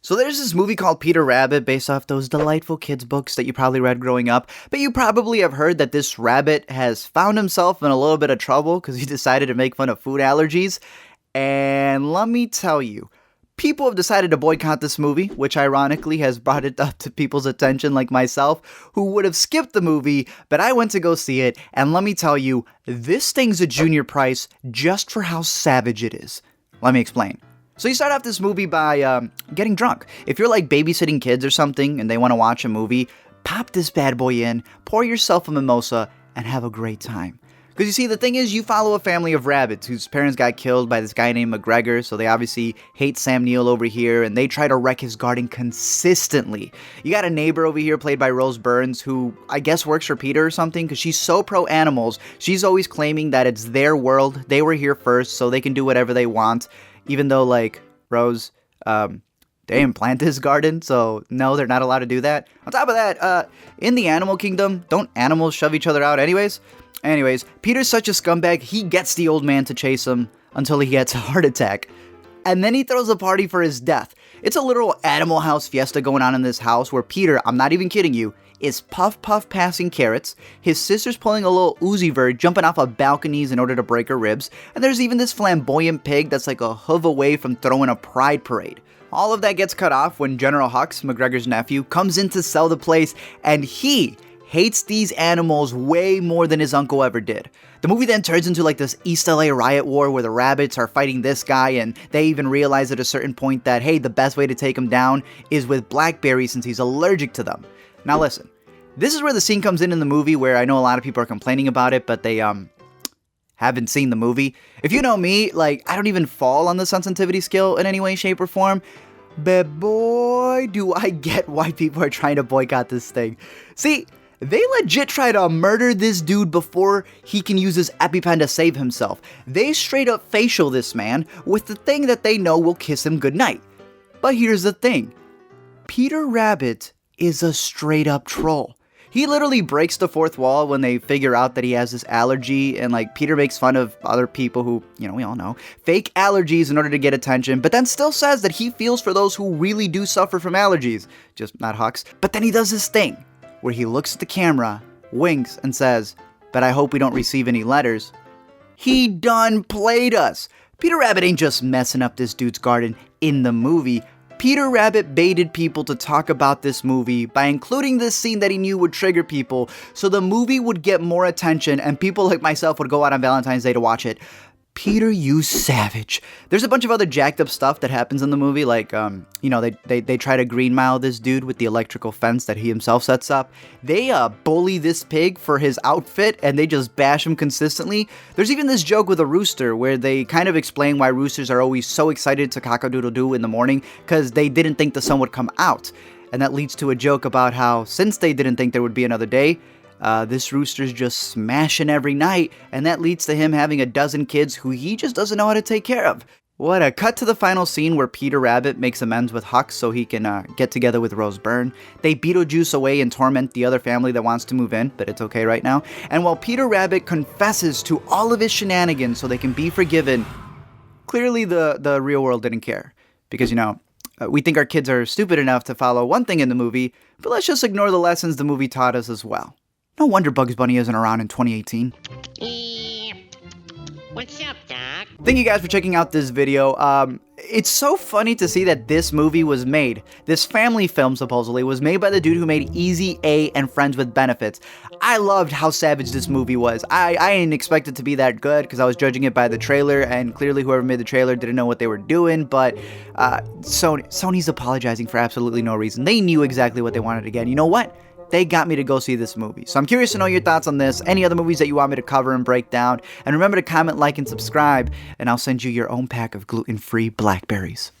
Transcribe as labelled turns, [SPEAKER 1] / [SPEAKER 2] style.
[SPEAKER 1] So there's this movie called Peter Rabbit based off those delightful kids' books that you probably read growing up, but you probably have heard that this rabbit has found himself in a little bit of trouble because he decided to make fun of food allergies. And let me tell you, people have decided to boycott this movie, which ironically has brought it up to people's attention like myself, who would have skipped the movie, but I went to go see it, and let me tell you, this thing's a junior price just for how savage it is. Let me explain. So you start off this movie by getting drunk. If you're like babysitting kids or something and they want to watch a movie, pop this bad boy in, pour yourself a mimosa, and have a great time. Because you see, the thing is, you follow a family of rabbits whose parents got killed by this guy named McGregor, so they obviously hate Sam Neill over here, and they try to wreck his garden consistently. You got a neighbor over here played by Rose Byrne, who I guess works for Peter or something, because she's so pro-animals. She's always claiming that it's their world, they were here first, so they can do whatever they want. Even though, like, Rose, they didn't plant this garden, so no, they're not allowed to do that. On top of that, in the animal kingdom, don't animals shove each other out anyways? Anyways, Peter's such a scumbag, he gets the old man to chase him until he gets a heart attack. And then he throws a party for his death. It's a literal Animal House fiesta going on in this house where Peter, I'm not even kidding you, is puff passing carrots, his sister's pulling a little Uzi Vert jumping off of balconies in order to break her ribs, and there's even this flamboyant pig that's like a hoof away from throwing a pride parade. All of that gets cut off when General Hux, McGregor's nephew, comes in to sell the place, and he hates these animals way more than his uncle ever did. The movie then turns into like this East LA riot war where the rabbits are fighting this guy, and they even realize at a certain point that, hey, the best way to take him down is with blackberries since he's allergic to them. Now listen, this is where the scene comes in the movie where I know a lot of people are complaining about it, but they haven't seen the movie. If you know me, like, I don't even fall on the sensitivity scale in any way, shape, or form. But boy, do I get why people are trying to boycott this thing. See, they legit try to murder this dude before he can use his EpiPen to save himself. They straight up Fayssal this man with the thing that they know will kiss him goodnight. But here's the thing. Peter Rabbit is a straight up troll. He literally breaks the fourth wall when they figure out that he has this allergy, and like Peter makes fun of other people who, you know, we all know, fake allergies in order to get attention, but then still says that he feels for those who really do suffer from allergies. Just not Hux. But then he does this thing where he looks at the camera, winks, and says, "But I hope we don't receive any letters." He done played us. Peter Rabbit ain't just messing up this dude's garden in the movie. Peter Rabbit baited people to talk about this movie by including this scene that he knew would trigger people, so the movie would get more attention and people like myself would go out on Valentine's Day to watch it. Peter, you savage. There's a bunch of other jacked up stuff that happens in the movie, like, you know, they try to green mile this dude with the electrical fence that he himself sets up. They bully this pig for his outfit, and they just bash him consistently. There's even this joke with a rooster where they kind of explain why roosters are always so excited to cock-a-doodle-doo in the morning, because they didn't think the sun would come out. And that leads to a joke about how, since they didn't think there would be another day, this rooster's just smashing every night, and that leads to him having a dozen kids who he just doesn't know how to take care of. What a cut to the final scene where Peter Rabbit makes amends with Hux so he can get together with Rose Byrne. They Beetlejuice away and torment the other family that wants to move in, but it's okay right now. And while Peter Rabbit confesses to all of his shenanigans so they can be forgiven, clearly the real world didn't care. Because, you know, we think our kids are stupid enough to follow one thing in the movie, but let's just ignore the lessons the movie taught us as well. No wonder Bugs Bunny isn't around in 2018.
[SPEAKER 2] What's up, Doc?
[SPEAKER 1] Thank you guys for checking out this video. It's so funny to see that this movie was made. This family film, supposedly, was made by the dude who made Easy A and Friends with Benefits. I loved how savage this movie was. I didn't expect it to be that good because I was judging it by the trailer, and clearly whoever made the trailer didn't know what they were doing, but Sony's apologizing for absolutely no reason. They knew exactly what they wanted again. You know what? They got me to go see this movie. So I'm curious to know your thoughts on this, any other movies that you want me to cover and break down. And remember to comment, like, and subscribe, and I'll send you your own pack of gluten-free blackberries.